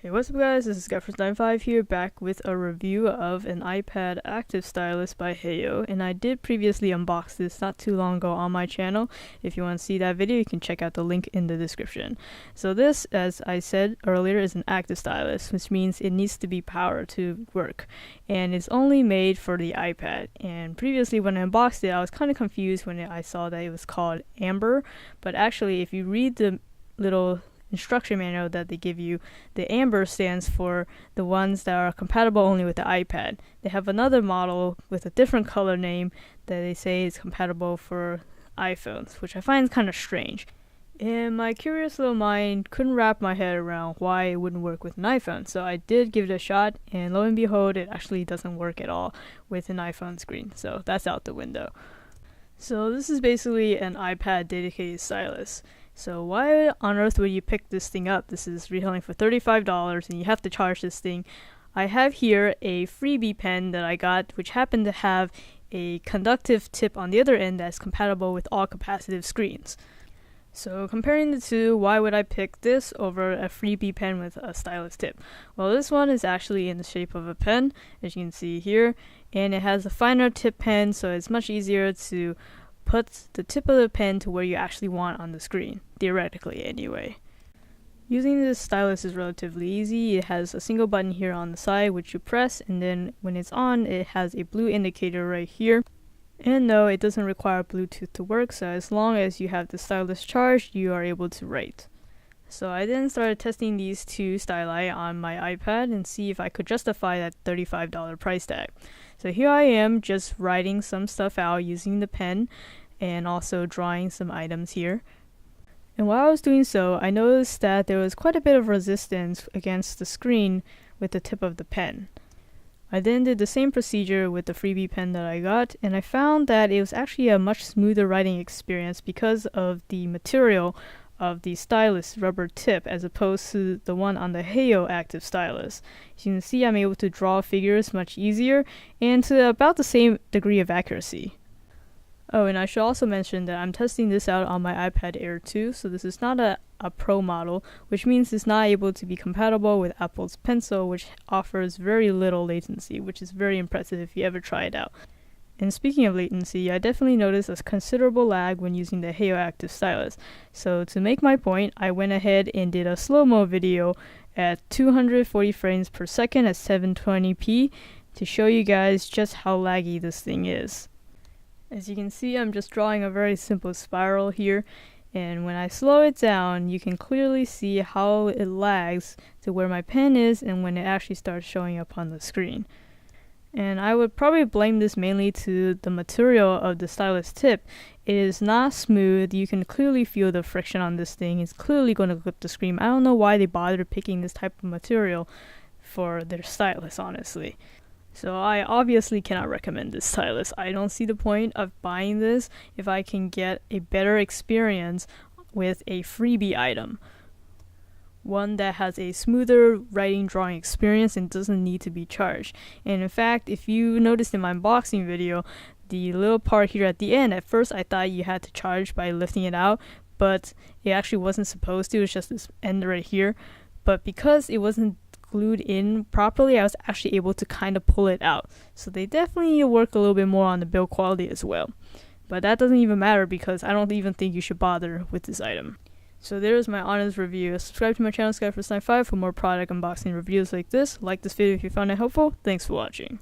Hey, what's up guys, this is Guy95 here, back with a review of an iPad active stylus by Heiyo, and I did previously unbox this not too long ago on my channel. If you want to see that video, you can check out the link in the description. So this, as I said earlier, is an active stylus, which means it needs to be powered to work, and it's only made for the iPad. And previously when I unboxed it, I was kind of confused when I saw that it was called Amber, but actually if you read the little instruction manual that they give you, the Amber stands for the ones that are compatible only with the iPad. They have another model with a different color name that they say is compatible for iPhones, which I find kind of strange. And my curious little mind couldn't wrap my head around why it wouldn't work with an iPhone, so I did give it a shot, and lo and behold, it actually doesn't work at all with an iPhone screen, so that's out the window. So this is basically an iPad dedicated stylus. So why on earth would you pick this thing up? This is retailing for $35 and you have to charge this thing. I have here a freebie pen that I got, which happened to have a conductive tip on the other end that's compatible with all capacitive screens. So comparing the two, why would I pick this over a freebie pen with a stylus tip? Well, this one is actually in the shape of a pen, as you can see here, and it has a finer tip pen, so it's much easier to put the tip of the pen to where you actually want on the screen, theoretically anyway. Using this stylus is relatively easy. It has a single button here on the side which you press, and then when it's on, it has a blue indicator right here. And no, it doesn't require Bluetooth to work, so as long as you have the stylus charged, you are able to write. So I then started testing these two styli on my iPad and see if I could justify that $35 price tag. So here I am just writing some stuff out using the pen and also drawing some items here. And while I was doing so, I noticed that there was quite a bit of resistance against the screen with the tip of the pen. I then did the same procedure with the freebie pen that I got, and I found that it was actually a much smoother writing experience because of the material of the stylus rubber tip as opposed to the one on the Heiyo active stylus. As you can see, I'm able to draw figures much easier and to about the same degree of accuracy. Oh, and I should also mention that I'm testing this out on my iPad Air 2, so this is not a Pro model, which means it's not able to be compatible with Apple's Pencil, which offers very little latency, which is very impressive if you ever try it out. And speaking of latency, I definitely noticed a considerable lag when using the Heiyo active stylus. So to make my point, I went ahead and did a slow-mo video at 240 frames per second at 720p to show you guys just how laggy this thing is. As you can see, I'm just drawing a very simple spiral here, and when I slow it down, you can clearly see how it lags to where my pen is and when it actually starts showing up on the screen. And I would probably blame this mainly to the material of the stylus tip. It is not smooth. You can clearly feel the friction on this thing. It's clearly going to clip the screen. I don't know why they bothered picking this type of material for their stylus, honestly. So I obviously cannot recommend this stylus. I don't see the point of buying this if I can get a better experience with a freebie item. One that has a smoother writing drawing experience and doesn't need to be charged. And in fact, if you noticed in my unboxing video, the little part here at the end, at first I thought you had to charge by lifting it out, but it actually wasn't supposed to. It's just this end right here. But because it wasn't glued in properly, I was actually able to kind of pull it out. So they definitely need to work a little bit more on the build quality as well. But that doesn't even matter because I don't even think you should bother with this item. So there's my honest review. Subscribe to my channel, Guy95, for more product unboxing reviews like this. Like this video if you found it helpful. Thanks for watching.